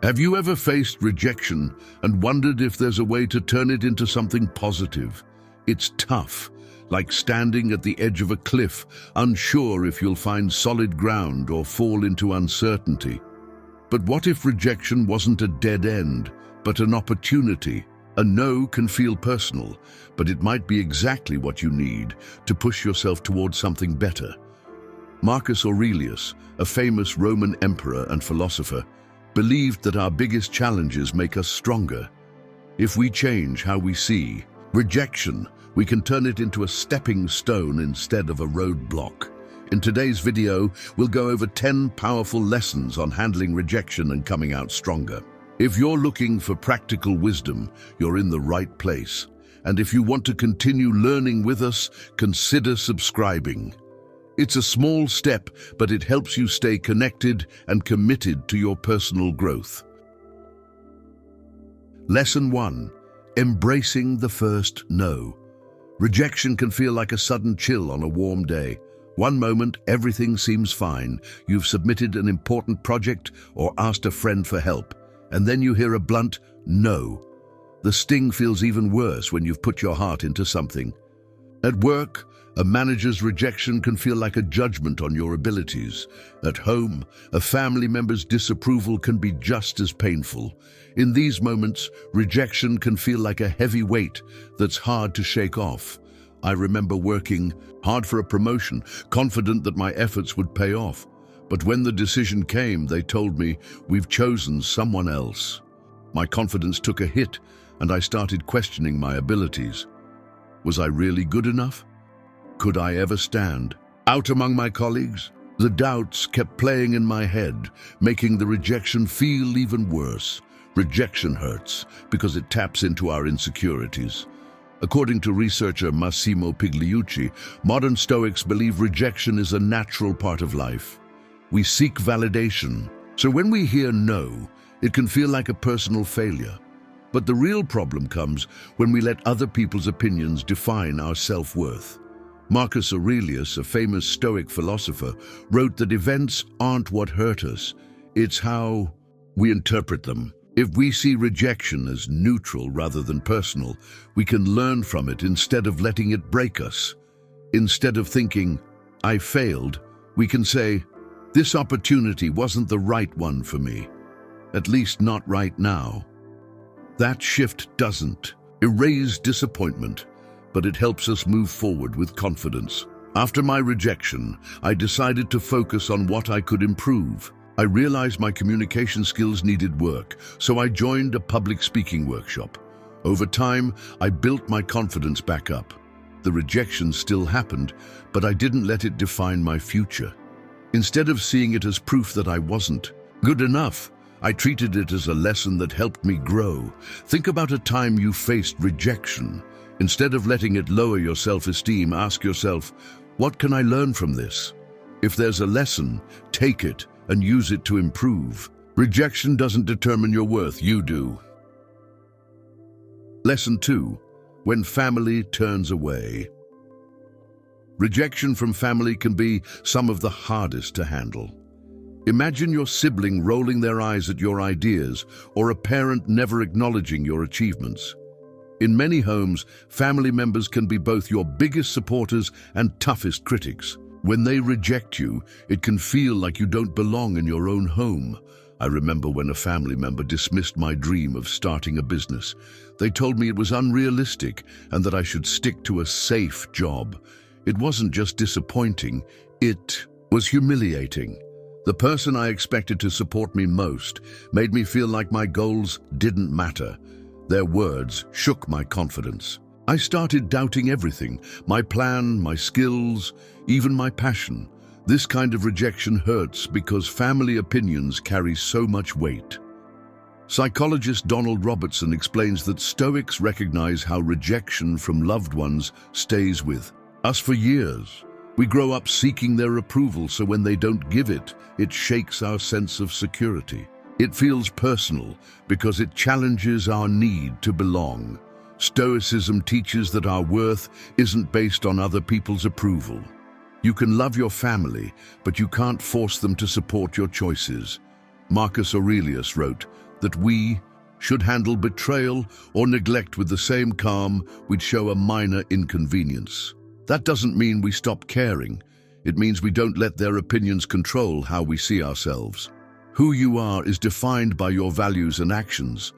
Have you ever faced rejection and wondered if there's a way to turn it into something positive? It's tough, like standing at the edge of a cliff, unsure if you'll find solid ground or fall into uncertainty. But what if rejection wasn't a dead end, but an opportunity? A no can feel personal, but it might be exactly what you need to push yourself towards something better. Marcus Aurelius, a famous Roman emperor and philosopher, believed that our biggest challenges make us stronger. If we change how we see rejection, we can turn it into a stepping stone instead of a roadblock. In today's video, we'll go over 10 powerful lessons on handling rejection and coming out stronger. If you're looking for practical wisdom, you're in the right place. And if you want to continue learning with us, consider subscribing. It's a small step, but it helps you stay connected and committed to your personal growth. Lesson 1. Embracing the first no. Rejection can feel like a sudden chill on a warm day. One moment, everything seems fine. You've submitted an important project or asked a friend for help. And then you hear a blunt no. The sting feels even worse when you've put your heart into something. At work, a manager's rejection can feel like a judgment on your abilities. At home, a family member's disapproval can be just as painful. In these moments, rejection can feel like a heavy weight that's hard to shake off. I remember working hard for a promotion, confident that my efforts would pay off. But when the decision came, they told me, "We've chosen someone else." My confidence took a hit, and I started questioning my abilities. Was I really good enough? Could I ever stand out among my colleagues? The doubts kept playing in my head, making the rejection feel even worse. Rejection hurts because it taps into our insecurities. According to researcher Massimo Pigliucci, modern Stoics believe rejection is a natural part of life. We seek validation, so when we hear no, it can feel like a personal failure. But the real problem comes when we let other people's opinions define our self-worth. Marcus Aurelius, a famous Stoic philosopher, wrote that events aren't what hurt us, it's how we interpret them. If we see rejection as neutral rather than personal, we can learn from it instead of letting it break us. Instead of thinking, "I failed," we can say, "This opportunity wasn't the right one for me, at least not right now." That shift doesn't erase disappointment, but it helps us move forward with confidence. After my rejection, I decided to focus on what I could improve. I realized my communication skills needed work, so I joined a public speaking workshop. Over time, I built my confidence back up. The rejection still happened, but I didn't let it define my future. Instead of seeing it as proof that I wasn't good enough, I treated it as a lesson that helped me grow. Think about a time you faced rejection. Instead of letting it lower your self-esteem, ask yourself, what can I learn from this? If there's a lesson, take it and use it to improve. Rejection doesn't determine your worth, you do. Lesson 2. When family turns away. Rejection from family can be some of the hardest to handle. Imagine your sibling rolling their eyes at your ideas, or a parent never acknowledging your achievements. In many homes, family members can be both your biggest supporters and toughest critics. When they reject you, it can feel like you don't belong in your own home. I remember when a family member dismissed my dream of starting a business. They told me it was unrealistic and that I should stick to a safe job. It wasn't just disappointing, it was humiliating. The person I expected to support me most made me feel like my goals didn't matter. Their words shook my confidence. I started doubting everything, my plan, my skills, even my passion. This kind of rejection hurts because family opinions carry so much weight. Psychologist Donald Robertson explains that Stoics recognize how rejection from loved ones stays with us for years. We grow up seeking their approval, so when they don't give it, it shakes our sense of security. It feels personal because it challenges our need to belong. Stoicism teaches that our worth isn't based on other people's approval. You can love your family, but you can't force them to support your choices. Marcus Aurelius wrote, that we should handle betrayal or neglect with the same calm we'd show a minor inconvenience. That doesn't mean we stop caring. It means we don't let their opinions control how we see ourselves. Who you are is defined by your values and actions,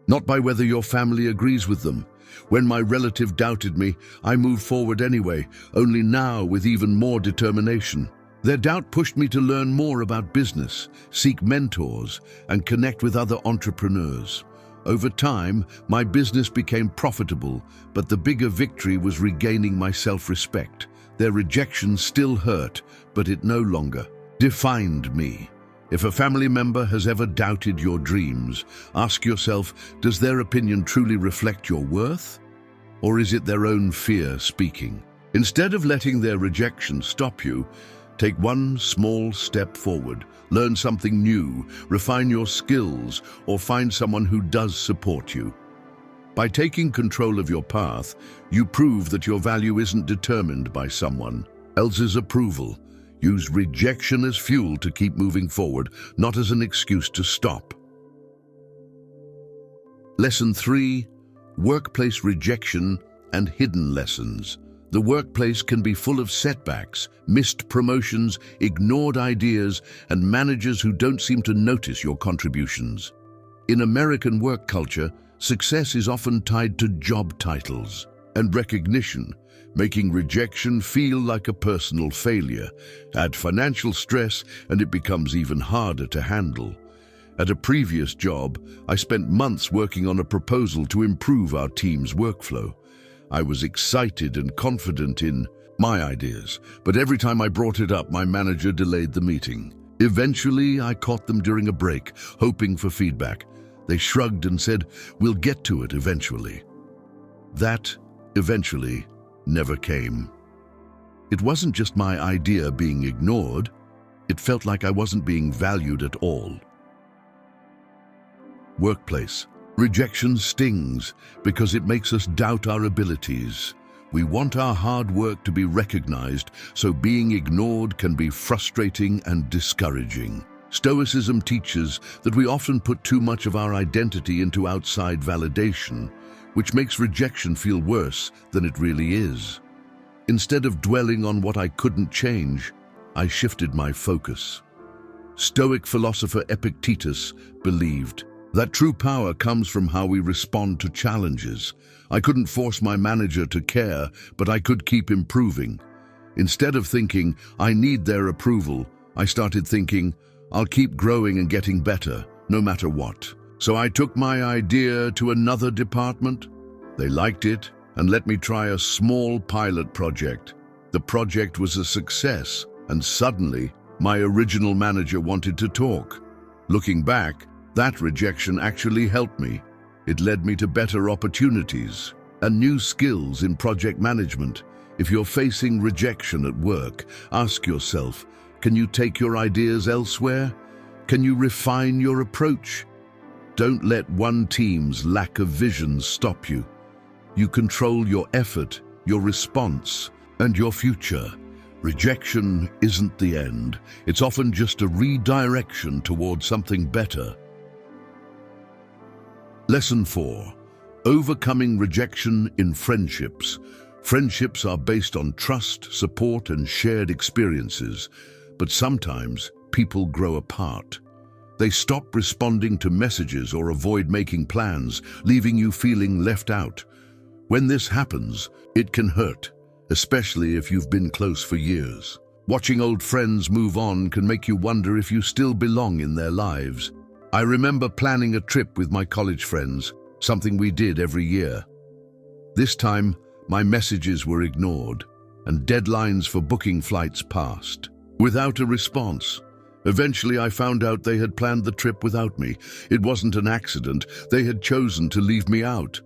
not by whether your family agrees with them. When my relative doubted me, I moved forward anyway, only now with even more determination. Their doubt pushed me to learn more about business, seek mentors, and connect with other entrepreneurs. Over time, my business became profitable, but the bigger victory was regaining my self-respect. Their rejection still hurt, but it no longer defined me. If a family member has ever doubted your dreams, ask yourself, does their opinion truly reflect your worth? Or is it their own fear speaking? Instead of letting their rejection stop you, take one small step forward, learn something new, refine your skills, or find someone who does support you. By taking control of your path, you prove that your value isn't determined by someone else's approval. Use rejection as fuel to keep moving forward, not as an excuse to stop. Lesson 3: Workplace rejection and hidden lessons. The workplace can be full of setbacks, missed promotions, ignored ideas, and managers who don't seem to notice your contributions. In American work culture, success is often tied to job titles and recognition, making rejection feel like a personal failure. Add financial stress, and it becomes even harder to handle. At a previous job, I spent months working on a proposal to improve our team's workflow. I was excited and confident in my ideas, but every time I brought it up, my manager delayed the meeting. Eventually, I caught them during a break, hoping for feedback. They shrugged and said, "We'll get to it eventually." That eventually never came. It wasn't just my idea being ignored. It felt like I wasn't being valued at all. Workplace rejection stings because it makes us doubt our abilities. We want our hard work to be recognized, so being ignored can be frustrating and discouraging. Stoicism teaches that we often put too much of our identity into outside validation, which makes rejection feel worse than it really is. Instead of dwelling on what I couldn't change, I shifted my focus. Stoic philosopher Epictetus believed that true power comes from how we respond to challenges. I couldn't force my manager to care, but I could keep improving. Instead of thinking, I need their approval, I started thinking, I'll keep growing and getting better, no matter what. So I took my idea to another department. They liked it and let me try a small pilot project. The project was a success, and suddenly, my original manager wanted to talk. Looking back, that rejection actually helped me. It led me to better opportunities and new skills in project management. If you're facing rejection at work, ask yourself, can you take your ideas elsewhere? Can you refine your approach? Don't let one team's lack of vision stop you. You control your effort, your response, and your future. Rejection isn't the end. It's often just a redirection towards something better. Lesson 4: Overcoming rejection in friendships. Friendships are based on trust, support, and shared experiences, but sometimes people grow apart. They stop responding to messages or avoid making plans, leaving you feeling left out. When this happens, it can hurt, especially if you've been close for years. Watching old friends move on can make you wonder if you still belong in their lives. I remember planning a trip with my college friends, something we did every year. This time, my messages were ignored, and deadlines for booking flights passed, without a response. Eventually, I found out they had planned the trip without me. It wasn't an accident. They had chosen to leave me out.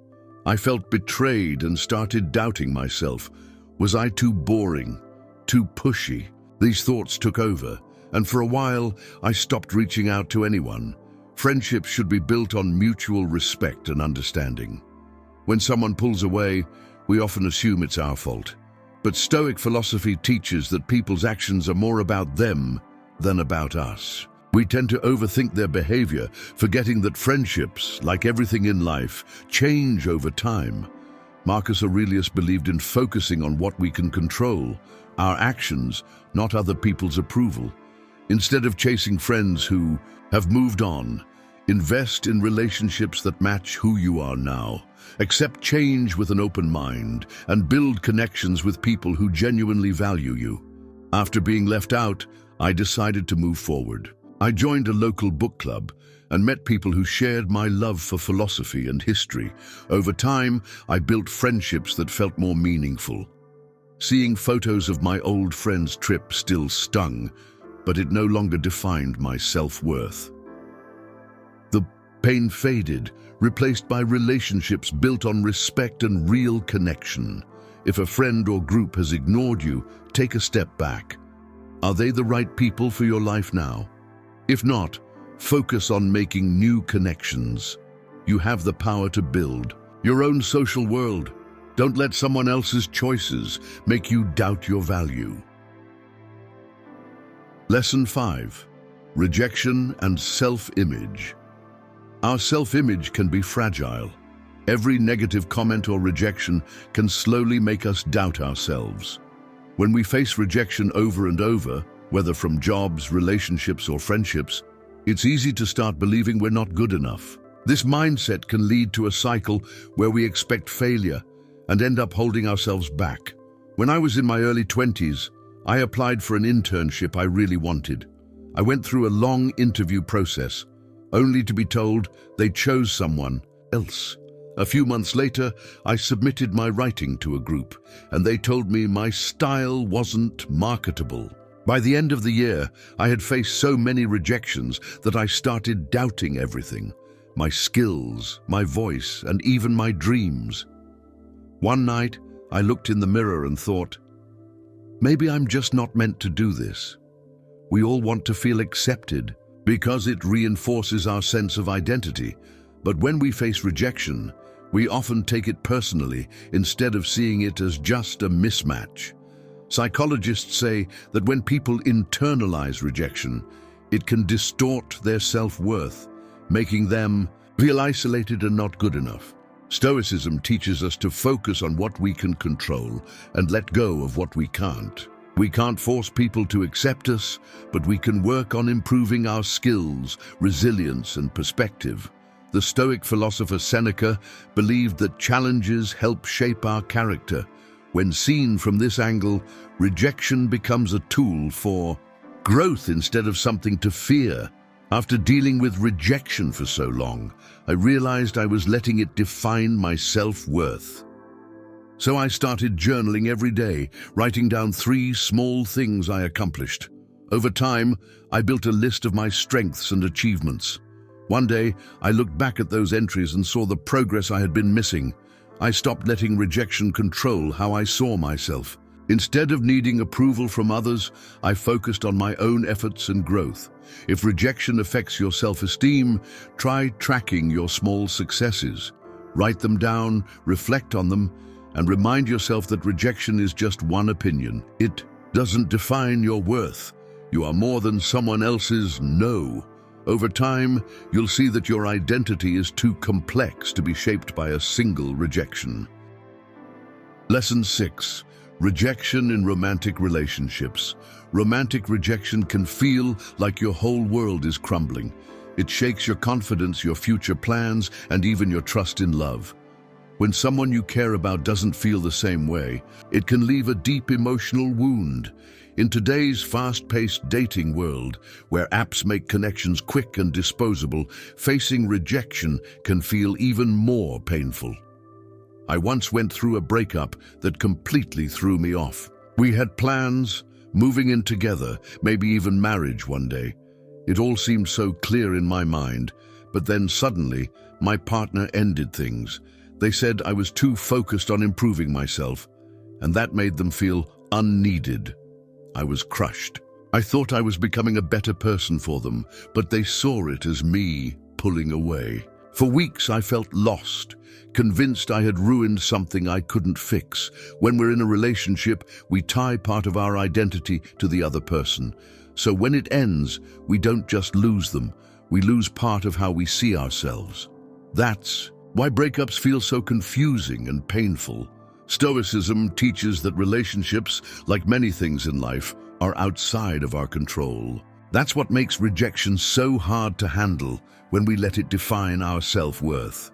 I felt betrayed and started doubting myself. Was I too boring? Too pushy? These thoughts took over, and for a while, I stopped reaching out to anyone. Friendships should be built on mutual respect and understanding. When someone pulls away, we often assume it's our fault. But Stoic philosophy teaches that people's actions are more about them than about us. We tend to overthink their behavior, forgetting that friendships, like everything in life, change over time. Marcus Aurelius believed in focusing on what we can control, our actions, not other people's approval. Instead of chasing friends who have moved on, invest in relationships that match who you are now. Accept change with an open mind and build connections with people who genuinely value you. After being left out, I decided to move forward. I joined a local book club and met people who shared my love for philosophy and history. Over time, I built friendships that felt more meaningful. Seeing photos of my old friends' trip still stung, but it no longer defined my self-worth. The pain faded, replaced by relationships built on respect and real connection. If a friend or group has ignored you, take a step back. Are they the right people for your life now? If not, focus on making new connections. You have the power to build your own social world. Don't let someone else's choices make you doubt your value. Lesson 5. Rejection and self-image. Our self-image can be fragile. Every negative comment or rejection can slowly make us doubt ourselves. When we face rejection over and over, whether from jobs, relationships, or friendships, it's easy to start believing we're not good enough. This mindset can lead to a cycle where we expect failure and end up holding ourselves back. When I was in my early 20s, I applied for an internship I really wanted. I went through a long interview process, only to be told they chose someone else. A few months later, I submitted my writing to a group, and they told me my style wasn't marketable. By the end of the year, I had faced so many rejections that I started doubting everything: my skills, my voice, and even my dreams. One night, I looked in the mirror and thought, maybe I'm just not meant to do this. We all want to feel accepted because it reinforces our sense of identity. But when we face rejection, we often take it personally instead of seeing it as just a mismatch. Psychologists say that when people internalize rejection, it can distort their self-worth, making them feel isolated and not good enough. Stoicism teaches us to focus on what we can control and let go of what we can't. We can't force people to accept us, but we can work on improving our skills, resilience, and perspective. The Stoic philosopher Seneca believed that challenges help shape our character. When seen from this angle, rejection becomes a tool for growth instead of something to fear. After dealing with rejection for so long, I realized I was letting it define my self-worth. So I started journaling every day, writing down 3 small things I accomplished. Over time, I built a list of my strengths and achievements. One day, I looked back at those entries and saw the progress I had been missing. I stopped letting rejection control how I saw myself. Instead of needing approval from others, I focused on my own efforts and growth. If rejection affects your self-esteem, try tracking your small successes. Write them down, reflect on them, and remind yourself that rejection is just one opinion. It doesn't define your worth. You are more than someone else's no. Over time, you'll see that your identity is too complex to be shaped by a single rejection. Lesson 6. Rejection in romantic relationships. Romantic rejection can feel like your whole world is crumbling. It shakes your confidence, your future plans, and even your trust in love. When someone you care about doesn't feel the same way, it can leave a deep emotional wound. In today's fast-paced dating world, where apps make connections quick and disposable, facing rejection can feel even more painful. I once went through a breakup that completely threw me off. We had plans, moving in together, maybe even marriage one day. It all seemed so clear in my mind, but then suddenly, my partner ended things. They said I was too focused on improving myself, and that made them feel unneeded. I was crushed. I thought I was becoming a better person for them, but they saw it as me pulling away. For weeks I felt lost, convinced I had ruined something I couldn't fix. When we're in a relationship, we tie part of our identity to the other person. So when it ends, we don't just lose them, we lose part of how we see ourselves. That's why breakups feel so confusing and painful. Stoicism teaches that relationships, like many things in life, are outside of our control. That's what makes rejection so hard to handle when we let it define our self-worth.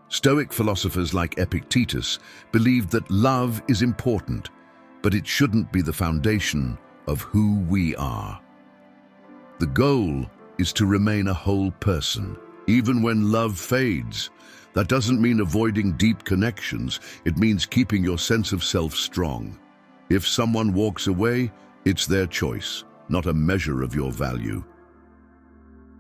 Stoic philosophers like Epictetus believed that love is important, but it shouldn't be the foundation of who we are. The goal is to remain a whole person, even when love fades. That doesn't mean avoiding deep connections, it means keeping your sense of self strong. If someone walks away, it's their choice, not a measure of your value.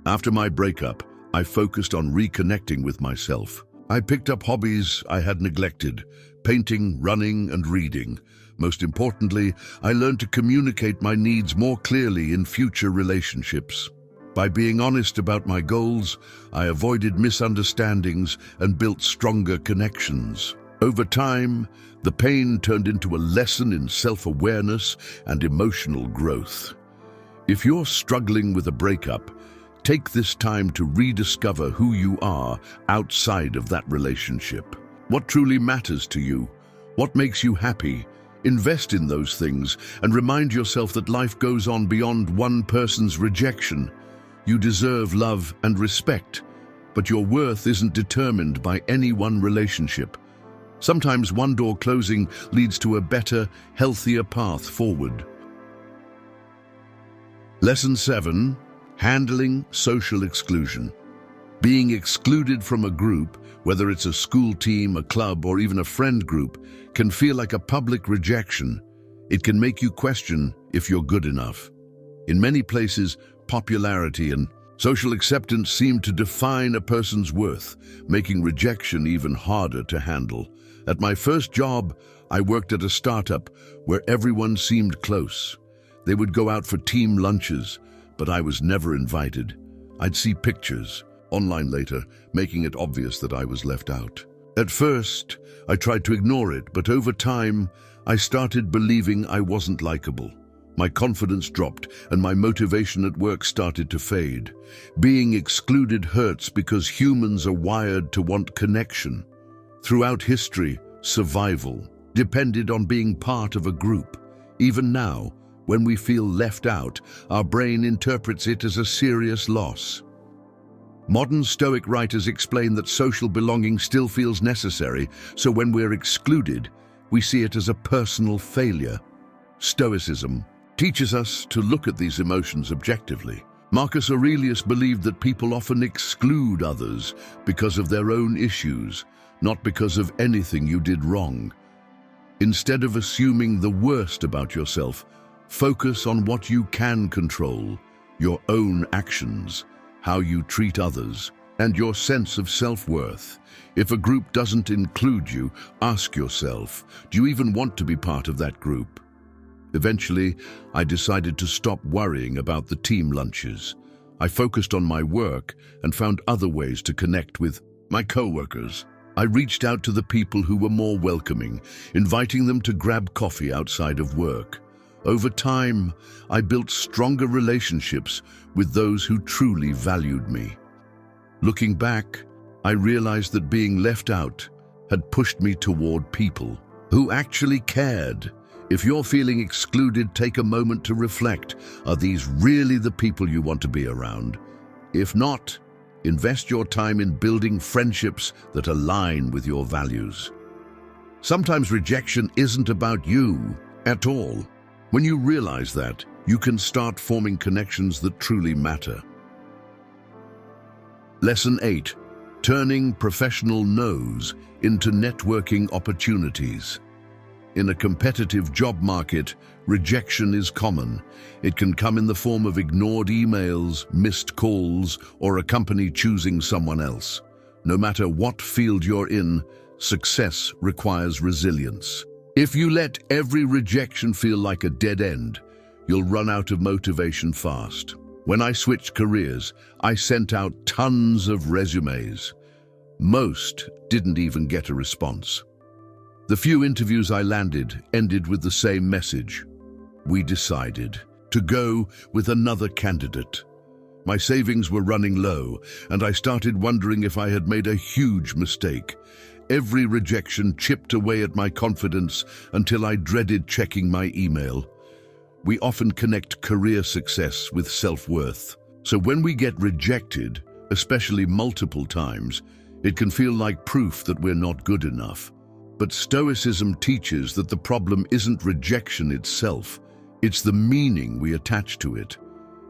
After my breakup, I focused on reconnecting with myself. I picked up hobbies I had neglected, painting, running, and reading. Most importantly, I learned to communicate my needs more clearly in future relationships. By being honest about my goals, I avoided misunderstandings and built stronger connections. Over time, the pain turned into a lesson in self-awareness and emotional growth. If you're struggling with a breakup, take this time to rediscover who you are outside of that relationship. What truly matters to you? What makes you happy? Invest in those things and remind yourself that life goes on beyond one person's rejection. You deserve love and respect, but your worth isn't determined by any one relationship. Sometimes one door closing leads to a better, healthier path forward. Lesson 7. Handling social exclusion. Being excluded from a group, whether it's a school team, a club, or even a friend group, can feel like a public rejection. It can make you question if you're good enough. In many places, popularity and social acceptance seem to define a person's worth, making rejection even harder to handle. At my first job, I worked at a startup where everyone seemed close. They would go out for team lunches, but I was never invited. I'd see pictures, online later, making it obvious that I was left out. At first, I tried to ignore it, but over time, I started believing I wasn't likable. My confidence dropped, and my motivation at work started to fade. Being excluded hurts because humans are wired to want connection. Throughout history, survival depended on being part of a group. Even now, when we feel left out, our brain interprets it as a serious loss. Modern Stoic writers explain that social belonging still feels necessary, so when we're excluded, we see it as a personal failure. Stoicism teaches us to look at these emotions objectively. Marcus Aurelius believed that people often exclude others because of their own issues, not because of anything you did wrong. Instead of assuming the worst about yourself, focus on what you can control, your own actions, how you treat others, and your sense of self-worth. If a group doesn't include you, ask yourself, do you even want to be part of that group? Eventually, I decided to stop worrying about the team lunches. I focused on my work and found other ways to connect with my coworkers. I reached out to the people who were more welcoming, inviting them to grab coffee outside of work. Over time, I built stronger relationships with those who truly valued me. Looking back, I realized that being left out had pushed me toward people who actually cared. If you're feeling excluded, take a moment to reflect. Are these really the people you want to be around? If not, invest your time in building friendships that align with your values. Sometimes rejection isn't about you at all. When you realize that, you can start forming connections that truly matter. Lesson 8. Turning professional no's into networking opportunities. In a competitive job market, rejection is common. It can come in the form of ignored emails, missed calls, or a company choosing someone else. No matter what field you're in, success requires resilience. If you let every rejection feel like a dead end, you'll run out of motivation fast. When I switched careers, I sent out tons of resumes. Most didn't even get a response. The few interviews I landed ended with the same message. We decided to go with another candidate. My savings were running low, and I started wondering if I had made a huge mistake. Every rejection chipped away at my confidence until I dreaded checking my email. We often connect career success with self-worth. So when we get rejected, especially multiple times, it can feel like proof that we're not good enough. But Stoicism teaches that the problem isn't rejection itself, it's the meaning we attach to it.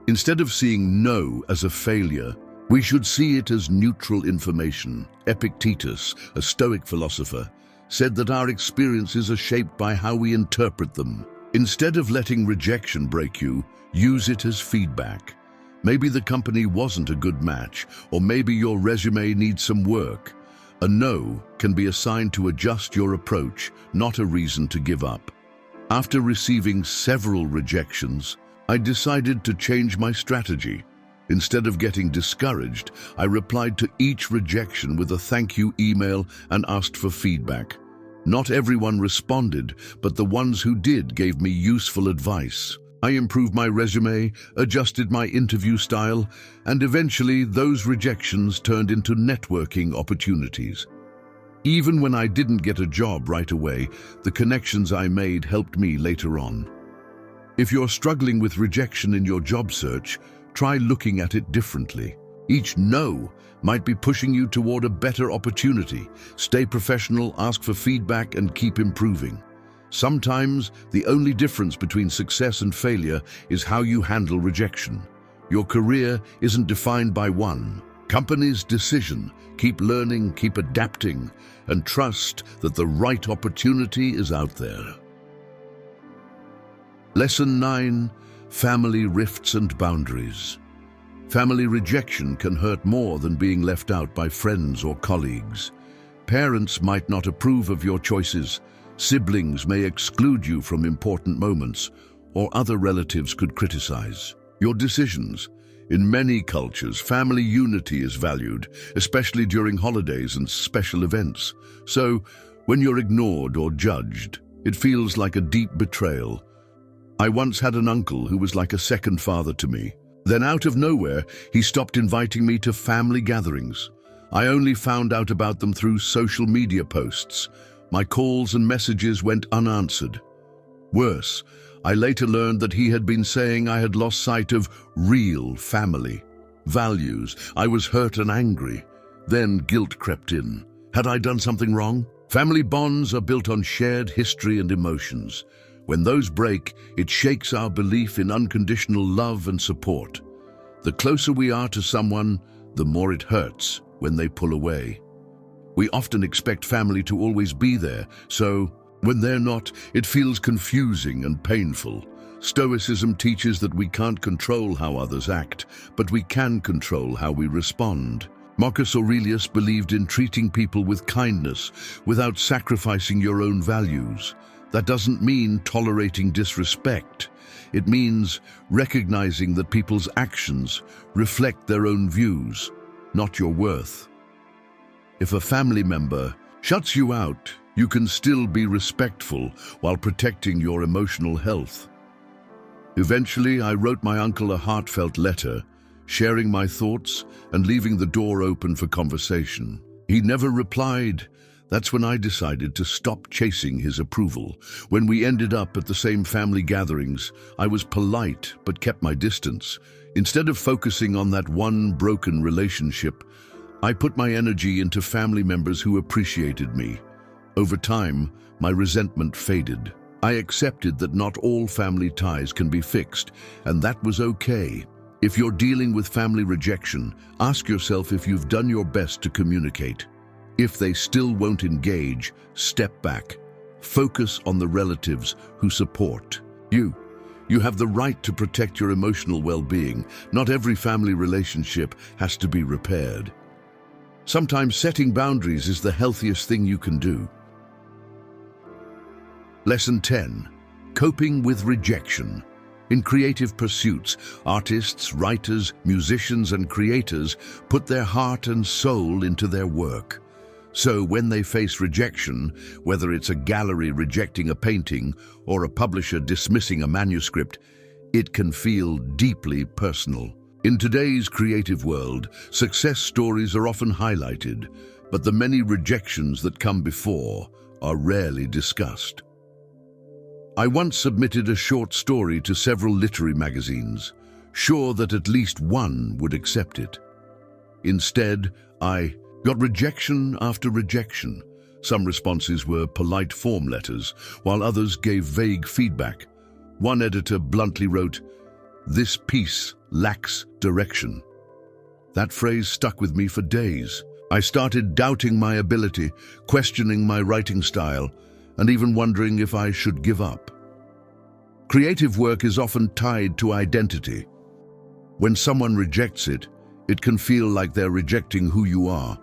Instead of seeing no as a failure, we should see it as neutral information. Epictetus, a Stoic philosopher, said that our experiences are shaped by how we interpret them. Instead of letting rejection break you, use it as feedback. Maybe the company wasn't a good match, or maybe your resume needs some work. A no can be a sign to adjust your approach, not a reason to give up. After receiving several rejections, I decided to change my strategy. Instead of getting discouraged, I replied to each rejection with a thank you email and asked for feedback. Not everyone responded, but the ones who did gave me useful advice. I improved my resume, adjusted my interview style, and eventually those rejections turned into networking opportunities. Even when I didn't get a job right away, the connections I made helped me later on. If you're struggling with rejection in your job search, try looking at it differently. Each no might be pushing you toward a better opportunity. Stay professional, ask for feedback, and keep improving. Sometimes, the only difference between success and failure is how you handle rejection. Your career isn't defined by one company's decision. Keep learning, keep adapting, and trust that the right opportunity is out there. Lesson 9. Family rifts and boundaries. Family rejection can hurt more than being left out by friends or colleagues. Parents might not approve of your choices. Siblings may exclude you from important moments, or other relatives could criticize your decisions. In many cultures, family unity is valued, especially during holidays and special events. So, when you're ignored or judged, it feels like a deep betrayal. I once had an uncle who was like a second father to me. Then out of nowhere, he stopped inviting me to family gatherings. I only found out about them through social media posts. My calls and messages went unanswered. Worse, I later learned that he had been saying I had lost sight of real family values. I was hurt and angry. Then guilt crept in. Had I done something wrong? Family bonds are built on shared history and emotions. When those break, it shakes our belief in unconditional love and support. The closer we are to someone, the more it hurts when they pull away. We often expect family to always be there, so when they're not, it feels confusing and painful. Stoicism teaches that we can't control how others act, but we can control how we respond. Marcus Aurelius believed in treating people with kindness without sacrificing your own values. That doesn't mean tolerating disrespect. It means recognizing that people's actions reflect their own views, not your worth. If a family member shuts you out, you can still be respectful while protecting your emotional health. Eventually, I wrote my uncle a heartfelt letter, sharing my thoughts and leaving the door open for conversation. He never replied. That's when I decided to stop chasing his approval. When we ended up at the same family gatherings, I was polite but kept my distance. Instead of focusing on that one broken relationship, I put my energy into family members who appreciated me. Over time, my resentment faded. I accepted that not all family ties can be fixed, and that was okay. If you're dealing with family rejection, ask yourself if you've done your best to communicate. If they still won't engage, step back. Focus on the relatives who support you. You have the right to protect your emotional well-being. Not every family relationship has to be repaired. Sometimes setting boundaries is the healthiest thing you can do. Lesson 10. Coping with rejection. In creative pursuits, artists, writers, musicians, and creators put their heart and soul into their work. So when they face rejection, whether it's a gallery rejecting a painting or a publisher dismissing a manuscript, it can feel deeply personal. In today's creative world, success stories are often highlighted, but the many rejections that come before are rarely discussed. I once submitted a short story to several literary magazines, sure that at least one would accept it. Instead, I got rejection after rejection. Some responses were polite form letters, while others gave vague feedback. One editor bluntly wrote, "This piece lacks direction." That phrase stuck with me for days. I started doubting my ability, questioning my writing style, and even wondering if I should give up. Creative work is often tied to identity. When someone rejects it, it can feel like they're rejecting who you are.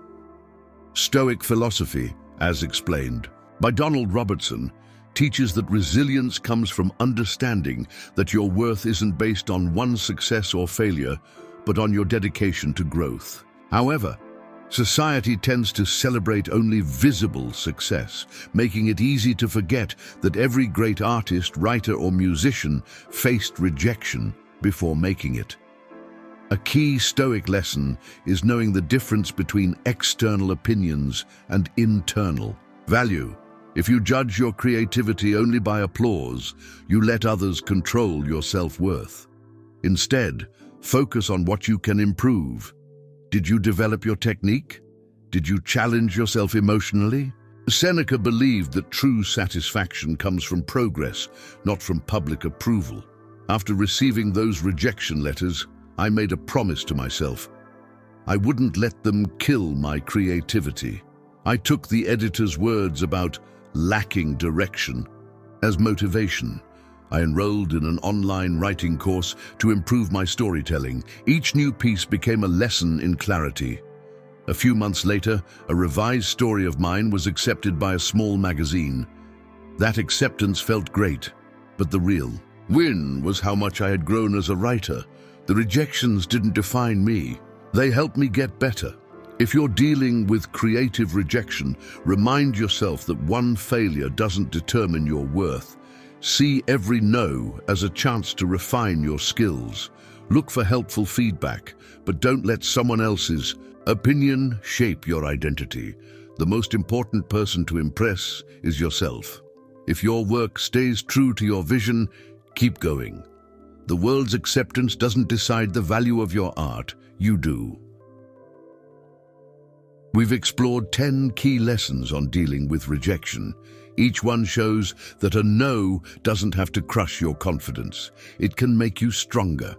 Stoic philosophy, as explained by Donald Robertson, teaches that resilience comes from understanding that your worth isn't based on one success or failure, but on your dedication to growth. However, society tends to celebrate only visible success, making it easy to forget that every great artist, writer, or musician faced rejection before making it. A key Stoic lesson is knowing the difference between external opinions and internal value. If you judge your creativity only by applause, you let others control your self-worth. Instead, focus on what you can improve. Did you develop your technique? Did you challenge yourself emotionally? Seneca believed that true satisfaction comes from progress, not from public approval. After receiving those rejection letters, I made a promise to myself. I wouldn't let them kill my creativity. I took the editor's words about lacking direction as motivation. I enrolled in an online writing course to improve my storytelling. Each new piece became a lesson in clarity. A few months later, a revised story of mine was accepted by a small magazine. That acceptance felt great, but the real win was how much I had grown as a writer. The rejections didn't define me. They helped me get better. If you're dealing with creative rejection, remind yourself that one failure doesn't determine your worth. See every no as a chance to refine your skills. Look for helpful feedback, but don't let someone else's opinion shape your identity. The most important person to impress is yourself. If your work stays true to your vision, keep going. The world's acceptance doesn't decide the value of your art, you do. We've explored 10 key lessons on dealing with rejection. Each one shows that a no doesn't have to crush your confidence. It can make you stronger.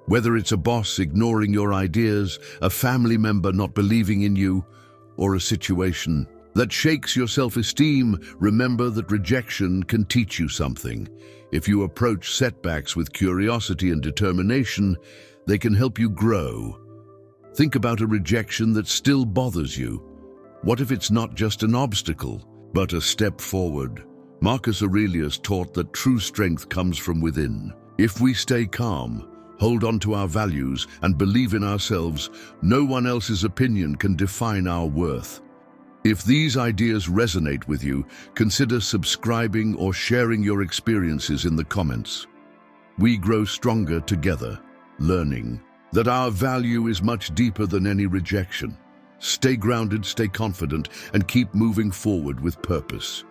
Whether it's a boss ignoring your ideas, a family member not believing in you, or a situation that shakes your self-esteem, remember that rejection can teach you something. If you approach setbacks with curiosity and determination, they can help you grow. Think about a rejection that still bothers you. What if it's not just an obstacle, but a step forward? Marcus Aurelius taught that true strength comes from within. If we stay calm, hold on to our values, and believe in ourselves, no one else's opinion can define our worth. If these ideas resonate with you, consider subscribing or sharing your experiences in the comments. We grow stronger together, learning that our value is much deeper than any rejection. Stay grounded, stay confident, and keep moving forward with purpose.